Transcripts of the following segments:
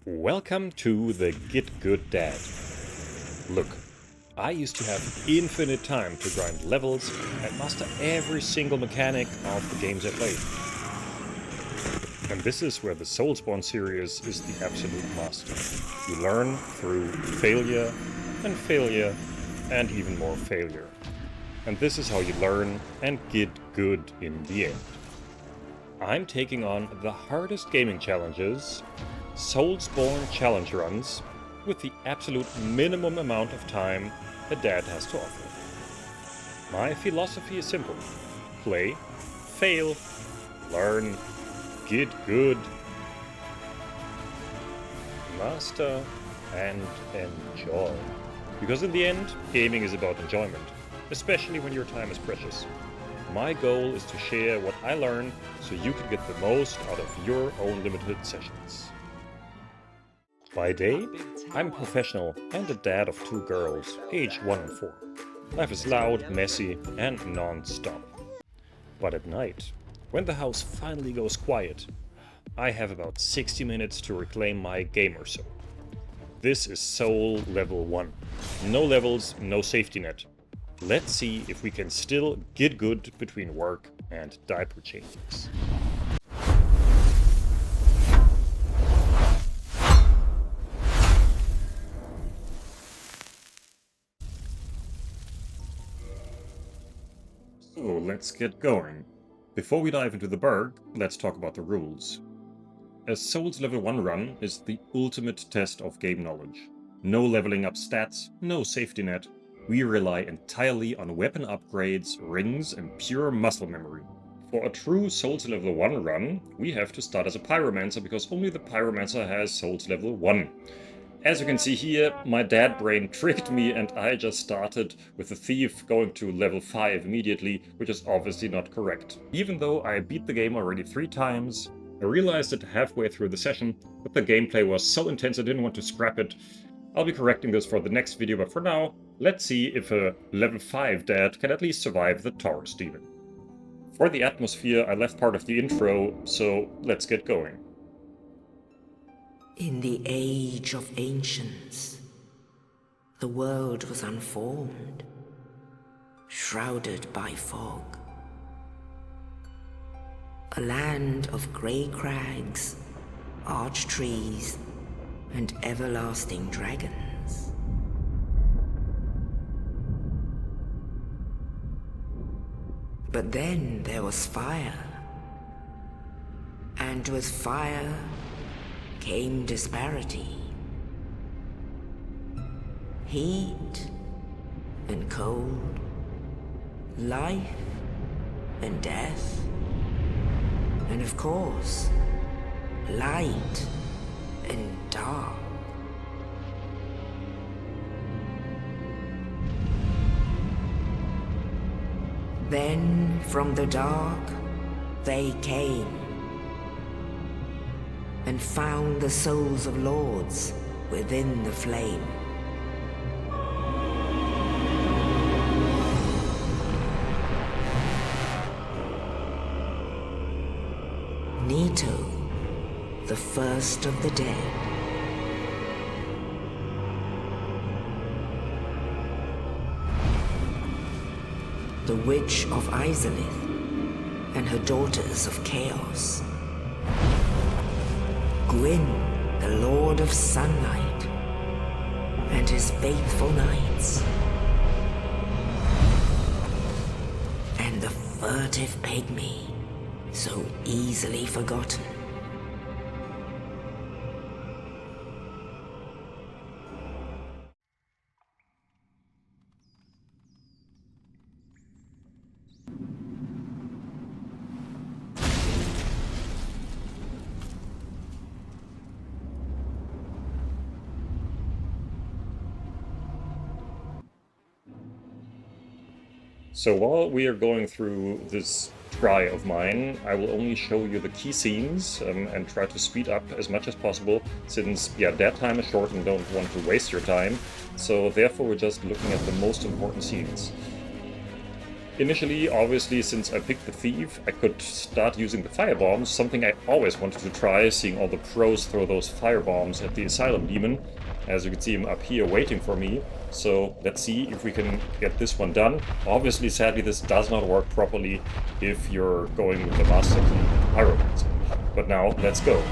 Welcome to the Git Gud Dad. Look, I used to have infinite time to grind levels and master every single mechanic of the games I played. And this is where the Soulspawn series is the absolute master. You learn through failure and even more failure. And this is how you learn and get good in the end. I'm taking on the hardest gaming challenges, Soulspawn challenge runs, with the absolute minimum amount of time a dad has to offer. My philosophy is simple: play, fail, learn, get good, master, and enjoy. Because in the end, gaming is about enjoyment, especially when your time is precious. My goal is to share what I learn so you can get the most out of your own limited sessions. By day, I'm a professional and a dad of 2 girls, aged 1 and 4. Life is loud, messy, and non-stop. But at night, when the house finally goes quiet, I have about 60 minutes to reclaim my gamer soul. This is Soul Level 1. No levels, no safety net. Let's see if we can still get good between work and diaper changes. So let's get going. Before we dive into the Burg, let's talk about the rules. A Souls Level 1 run is the ultimate test of game knowledge. No leveling up stats, no safety net. We rely entirely on weapon upgrades, rings, and pure muscle memory. For a true Souls Level 1 run, we have to start as a Pyromancer because only the Pyromancer has Souls Level 1. As you can see here, my dad brain tricked me and I just started with the Thief going to level 5 immediately, which is obviously not correct. Even though I beat the game already 3 times, I realized it halfway through the session that the gameplay was so intense I didn't want to scrap it. I'll be correcting this for the next video, but for now, let's see if a level 5 dad can at least survive the Taurus Demon. For the atmosphere, I left part of the intro, so let's get going. In the age of ancients, the world was unformed, shrouded by fog. A land of grey crags, arch trees, and everlasting dragons. But then there was fire, and with fire came disparity. Heat and cold, life and death, and of course, light and dark. Then from the dark they came and found the souls of lords within the flame. Nito, the first of the dead. The Witch of Izalith and her daughters of Chaos. Gwyn, the Lord of Sunlight, and his faithful knights. And the furtive pygmy, so easily forgotten. So while we are going through this try of mine, I will only show you the key scenes and try to speed up as much as possible, since that time is short and don't want to waste your time. So therefore we're just looking at the most important scenes. Initially, obviously, since I picked the Thief, I could start using the firebombs, something I always wanted to try, seeing all the pros throw those firebombs at the Asylum Demon. As you can see him up here waiting for me. So let's see if we can get this one done. Obviously, sadly, this does not work properly if you're going with the Master Key Pyromancer. But now, let's go.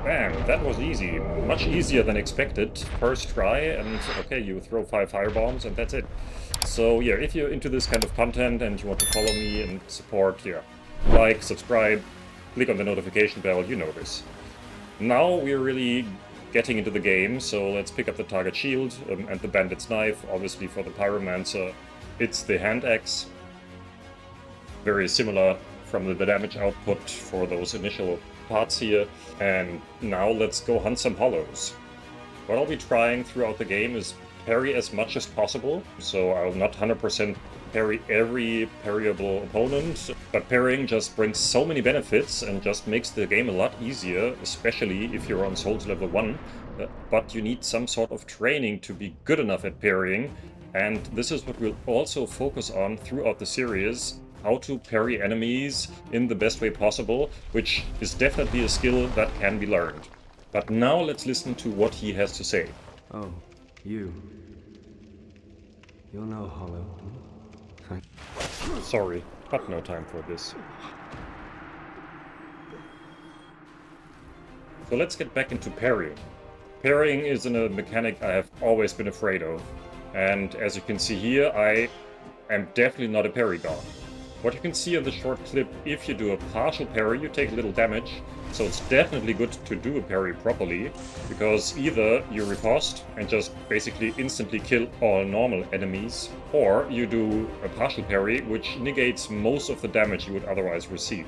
Bam, that was easy. Much easier than expected. First try, and okay, you throw 5 firebombs, and that's it. So yeah, if you're into this kind of content and you want to follow me and support, yeah, like, subscribe, click on the notification bell, you know this. Now we're really getting into the game, so let's pick up the target shield and the bandit's knife. Obviously for the pyromancer, it's the hand axe. Very similar from the damage output for those initial parts here. And now let's go hunt some hollows. What I'll be trying throughout the game is parry as much as possible, so I'll not 100% parry every parryable opponent, but parrying just brings so many benefits and just makes the game a lot easier, especially if you're on Souls level 1, but you need some sort of training to be good enough at parrying, and this is what we'll also focus on throughout the series. How to parry enemies in the best way possible, which is definitely a skill that can be learned. But now let's listen to what he has to say. Oh, you're no hollow. Sorry, but no time for this. So let's get back into parrying. Parrying is a mechanic I have always been afraid of. And as you can see here, I am definitely not a parry god. What you can see in the short clip, if you do a partial parry, you take little damage, so it's definitely good to do a parry properly, because either you riposte and just basically instantly kill all normal enemies, or you do a partial parry, which negates most of the damage you would otherwise receive.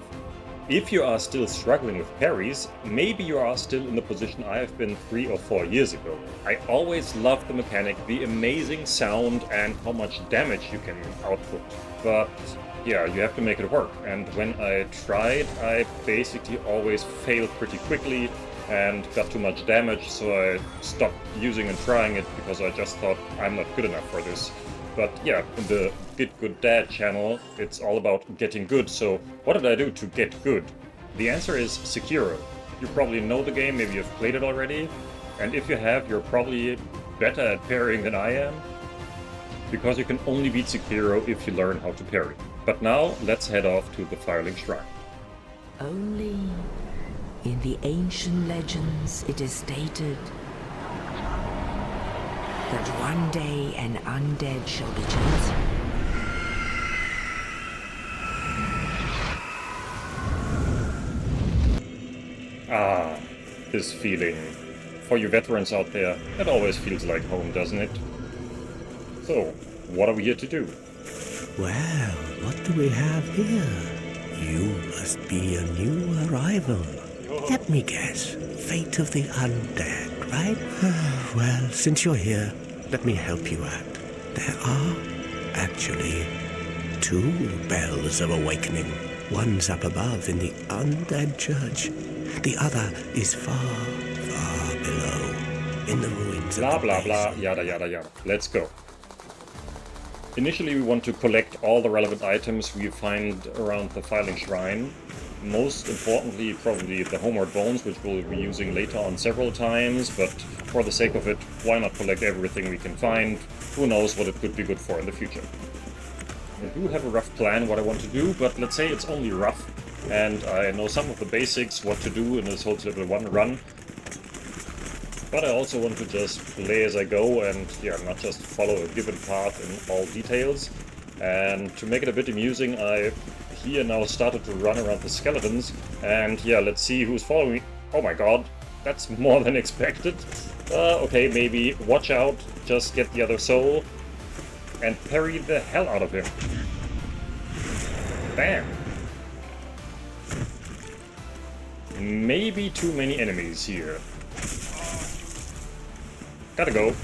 If you are still struggling with parries, maybe you are still in the position I have been 3 or 4 years ago. I always loved the mechanic, the amazing sound and how much damage you can output, but yeah, you have to make it work, and when I tried, I basically always failed pretty quickly and got too much damage, so I stopped using and trying it because I just thought I'm not good enough for this. But yeah, in the Git Gud Dad channel, it's all about getting good, so what did I do to get good? The answer is Sekiro. You probably know the game, maybe you've played it already, and if you have, you're probably better at parrying than I am, because you can only beat Sekiro if you learn how to parry. But now, let's head off to the Firelink Shrine. Only in the ancient legends it is stated that one day an undead shall be chosen. Ah, this feeling. For you veterans out there, it always feels like home, doesn't it? So, what are we here to do? Well, what do we have here? You must be a new arrival. Let me guess. Fate of the undead, right? Well, since you're here, let me help you out. There are actually 2 bells of awakening. One's up above in the undead church. The other is far, far below, in the ruins Blah of the blah blah, yada yada yada. Let's go. Initially, we want to collect all the relevant items we find around the Firelink Shrine. Most importantly, probably the Homeward Bones, which we'll be using later on several times, but for the sake of it, why not collect everything we can find? Who knows what it could be good for in the future. I do have a rough plan what I want to do, but let's say it's only rough, and I know some of the basics, what to do in this Souls level 1 run. But I also want to just play as I go and yeah, not just follow a given path in all details. And to make it a bit amusing, I here now started to run around the skeletons, and yeah, let's see who's following me. Oh my god, that's more than expected. Okay, maybe watch out, just get the other soul and parry the hell out of him. Bam! Maybe too many enemies here. Gotta go.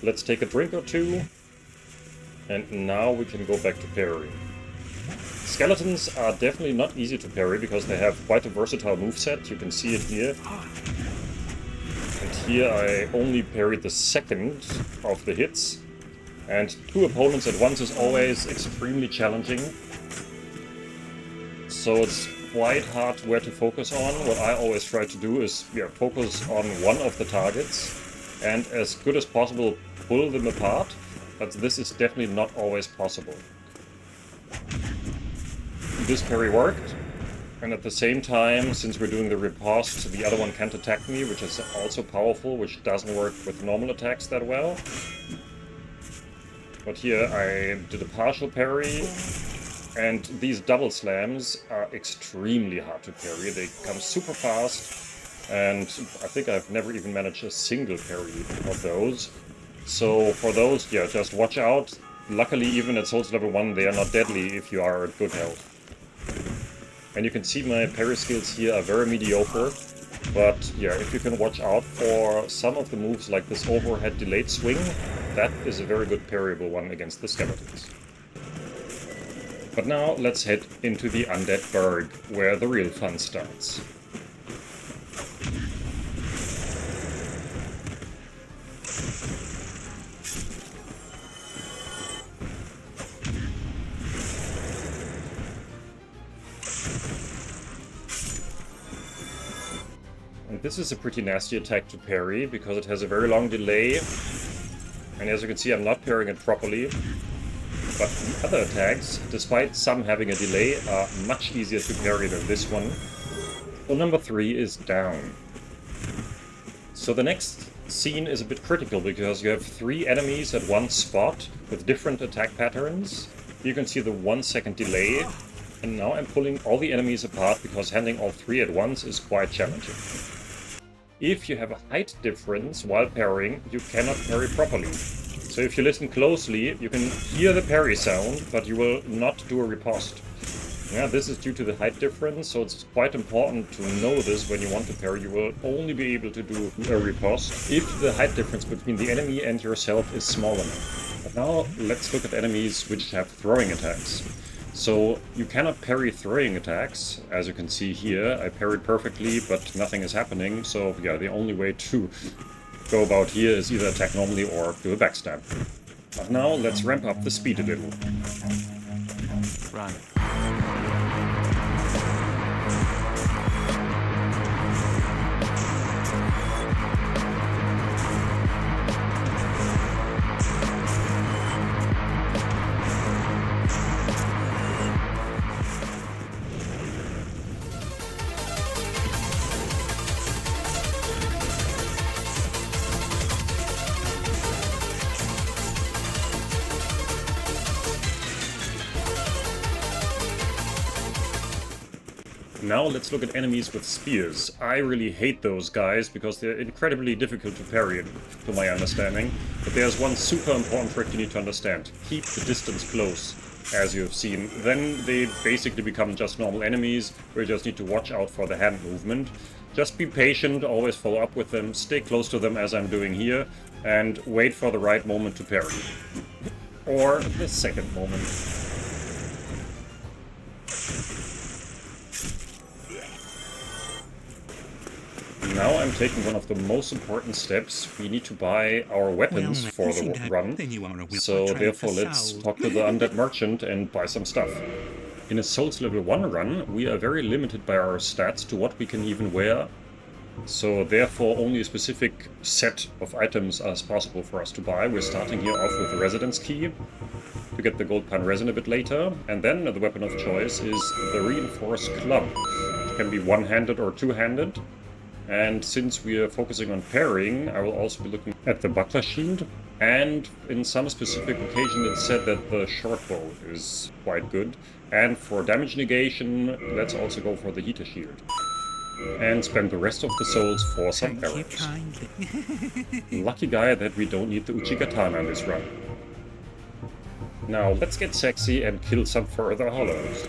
let's take a drink or two. And now we can go back to parrying. Skeletons are definitely not easy to parry because they have quite a versatile moveset. You can see it here. And here I only parried the second of the hits. And 2 opponents at once is always extremely challenging. So it's quite hard where to focus on. What I always try to do is focus on one of the targets and as good as possible pull them apart. But this is definitely not always possible. This parry worked, and at the same time, since we're doing the riposte, the other one can't attack me, which is also powerful, which doesn't work with normal attacks that well. But here I did a partial parry, and these double slams are extremely hard to parry. They come super fast, and I think I've never even managed a single parry of those. So for those, just watch out. Luckily, even at Souls level 1, they are not deadly if you are at good health. And you can see my parry skills here are very mediocre. But if you can watch out for some of the moves like this overhead delayed swing, that is a very good parryable one against the skeletons. But now let's head into the Undead Burg, where the real fun starts. This is a pretty nasty attack to parry, because it has a very long delay, and as you can see I'm not parrying it properly. But the other attacks, despite some having a delay, are much easier to parry than this one. So number 3 is down. So the next scene is a bit critical, because you have 3 enemies at one spot with different attack patterns. You can see the 1 second delay, and now I'm pulling all the enemies apart, because handling all 3 at once is quite challenging. If you have a height difference while parrying, you cannot parry properly. So if you listen closely, you can hear the parry sound, but you will not do a riposte. This is due to the height difference, so it's quite important to know this when you want to parry. You will only be able to do a riposte if the height difference between the enemy and yourself is small enough. But now let's look at enemies which have throwing attacks. So you cannot parry throwing attacks, as you can see here. I parried perfectly, but nothing is happening. So the only way to go about here is either attack normally or do a backstab. But now let's ramp up the speed a little. Run. Now let's look at enemies with spears. I really hate those guys because they're incredibly difficult to parry, to my understanding. But there's one super important trick you need to understand. Keep the distance close, as you have seen. Then they basically become just normal enemies, where you just need to watch out for the hand movement. Just be patient, always follow up with them, stay close to them as I'm doing here, and wait for the right moment to parry. Or the second moment. Now I'm taking one of the most important steps. We need to buy our weapons for the run. So therefore let's talk to the Undead Merchant and buy some stuff. In a Souls level 1 run, we are very limited by our stats to what we can even wear. So therefore only a specific set of items is possible for us to buy. We're starting here off with the Residence Key to get the Gold Pine Resin a bit later. And then the weapon of choice is the Reinforced Club. It can be one-handed or two-handed. And since we are focusing on parrying, I will also be looking at the Buckler Shield. And in some specific occasion it's said that the short bow is quite good. And for damage negation, let's also go for the Heater Shield. And spend the rest of the souls for some arrows. Lucky guy that we don't need the Uchigatana this run. Now let's get sexy and kill some further hollows.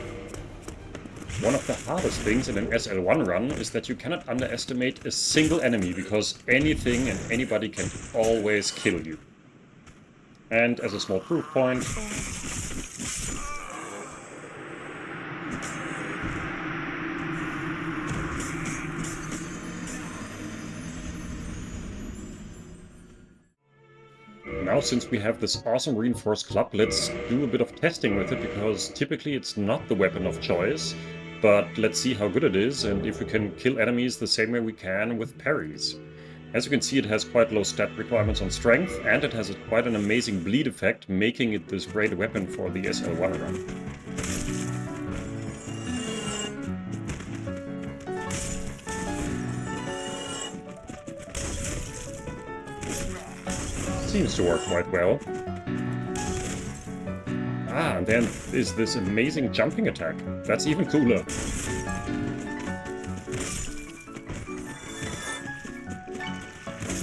One of the hardest things in an SL1 run is that you cannot underestimate a single enemy, because anything and anybody can always kill you. And as a small proof point, now, since we have this awesome reinforced club, let's do a bit of testing with it, because typically it's not the weapon of choice. But let's see how good it is, and if we can kill enemies the same way we can with parries. As you can see, it has quite low stat requirements on strength, and it has quite an amazing bleed effect, making it this great weapon for the SL1 run. Seems to work quite well. Ah, and then is this amazing jumping attack. That's even cooler.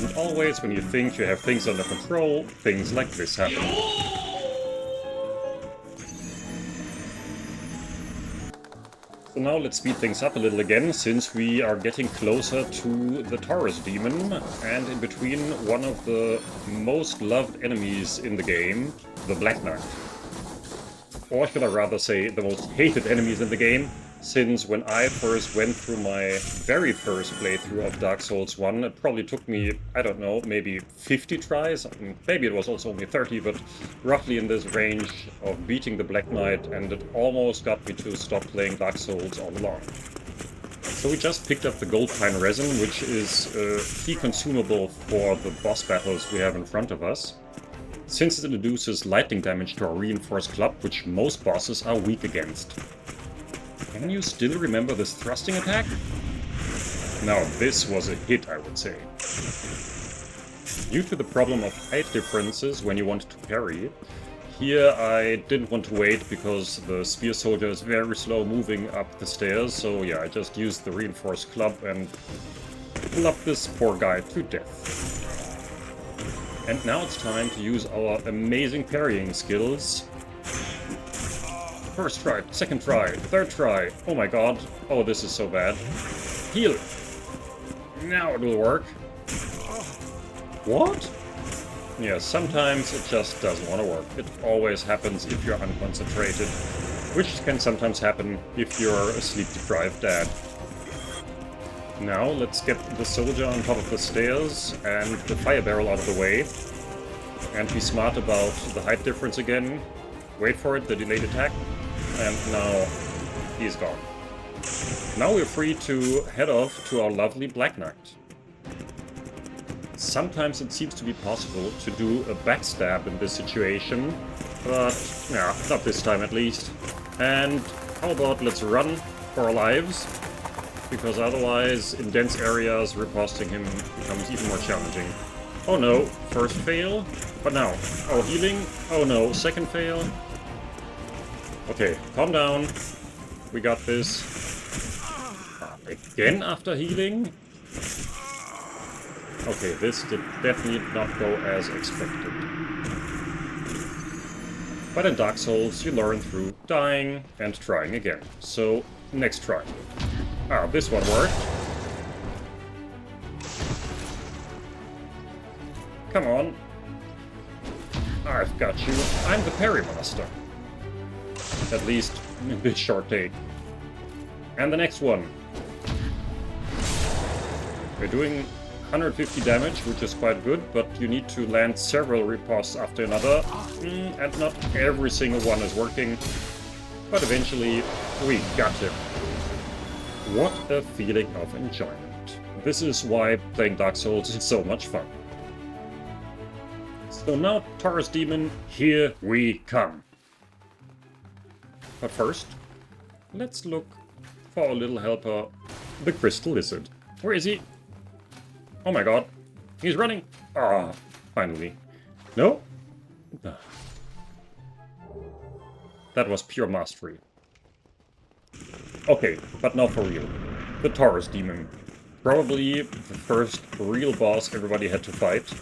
And always when you think you have things under control, things like this happen. So now let's speed things up a little again, since we are getting closer to the Taurus Demon, and in between one of the most loved enemies in the game, the Black Knight. Or should I rather say, the most hated enemies in the game, since when I first went through my very first playthrough of Dark Souls 1, it probably took me, I don't know, maybe 50 tries, maybe it was also only 30, but roughly in this range of beating the Black Knight, and it almost got me to stop playing Dark Souls all along. So we just picked up the Gold Pine Resin, which is a key consumable for the boss battles we have in front of us, since it reduces lightning damage to our reinforced club, which most bosses are weak against. Can you still remember this thrusting attack? Now this was a hit, I would say. Due to the problem of height differences when you want to parry, here I didn't want to wait because the spear soldier is very slow moving up the stairs, so yeah, I just used the reinforced club and clubbed this poor guy to death. And now it's time to use our amazing parrying skills. First try, second try, third try. Oh my god. Oh, this is so bad. Heal. Now it will work. What? Yeah, sometimes it just doesn't want to work. It always happens if you're unconcentrated, which can sometimes happen if you're a sleep-deprived dad. Now, let's get the soldier on top of the stairs and the fire barrel out of the way. And be smart about the height difference again. Wait for it, the delayed attack. And now he's gone. Now we're free to head off to our lovely Black Knight. Sometimes it seems to be possible to do a backstab in this situation, but yeah, not this time at least. And how about let's run for our lives? Because otherwise, in dense areas, riposting him becomes even more challenging. Oh no, first fail, but now, oh healing, oh no, second fail. Okay, calm down, we got this. Again after healing? Okay, this did definitely not go as expected. But in Dark Souls, you learn through dying and trying again. So, next try. Ah, this one worked. Come on. I've got you. I'm the parry master. At least in this short take. And the next one. We're doing 150 damage, which is quite good, but you need to land several riposts after another, and not every single one is working. But eventually, we got him. What a feeling of enjoyment. This is why playing Dark Souls is so much fun. So now, Taurus Demon, here we come. But first, let's look for our little helper, the Crystal Lizard. Where is he? Oh my god, he's running! Ah, finally. No? That was pure mastery. Okay, but now for real. The Taurus Demon. Probably the first real boss everybody had to fight.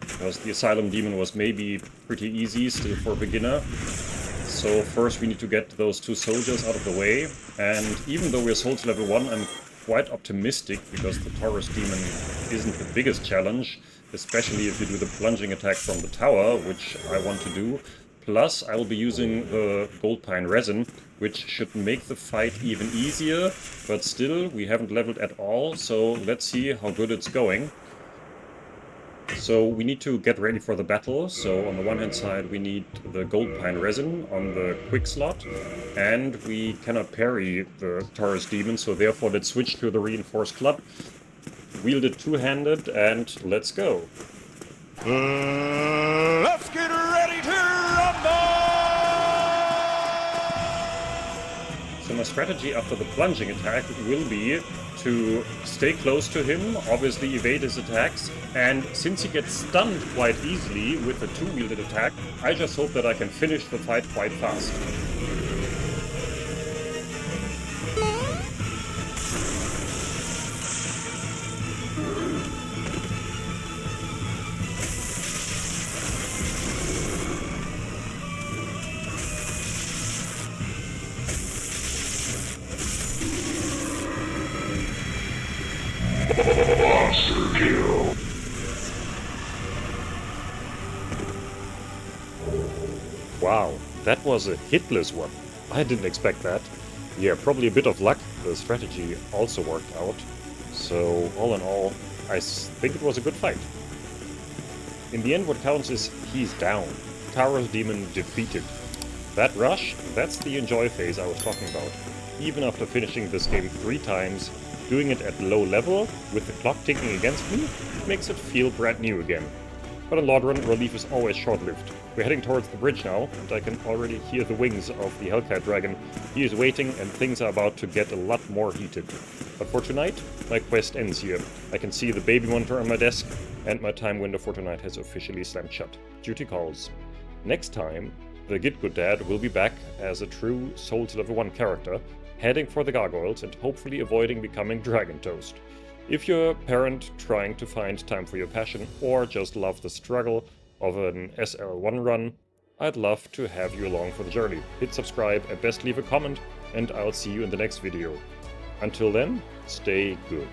Because the Asylum Demon was maybe pretty easy, still for a beginner. So first we need to get those two soldiers out of the way. And even though we're Souls level 1, I'm quite optimistic, because the Taurus Demon isn't the biggest challenge, especially if you do the plunging attack from the tower, which I want to do. Plus, I will be using the gold pine resin, which should make the fight even easier, but still, we haven't leveled at all, so let's see how good it's going. So we need to get ready for the battle. So on the one hand side we need the gold pine resin on the quick slot, and we cannot parry the Taurus demon, so therefore let's switch to the reinforced club. Wield it two-handed and let's go. Let's get ready to rumble! So my strategy after the plunging attack will be to stay close to him, obviously evade his attacks, and since he gets stunned quite easily with a two-wielded attack, I just hope that I can finish the fight quite fast. Wow, that was a hitless one. I didn't expect that. Yeah, probably a bit of luck. The strategy also worked out. So, all in all, I think it was a good fight. In the end, what counts is he's down. Taurus demon defeated. That rush, that's the enjoy phase I was talking about. Even after finishing this game 3 times, doing it at low level, with the clock ticking against me, makes it feel brand new again. But in Lordran, relief is always short-lived. We're heading towards the bridge now, and I can already hear the wings of the Hellcat dragon. He is waiting, and things are about to get a lot more heated. But for tonight, my quest ends here. I can see the baby monitor on my desk, and my time window for tonight has officially slammed shut. Duty calls. Next time, the Git Gud Dad will be back as a true Souls Level 1 character, heading for the gargoyles and hopefully avoiding becoming Dragon Toast. If you're a parent trying to find time for your passion or just love the struggle of an SL1 run, I'd love to have you along for the journey. Hit subscribe and best leave a comment, and I'll see you in the next video. Until then, stay good.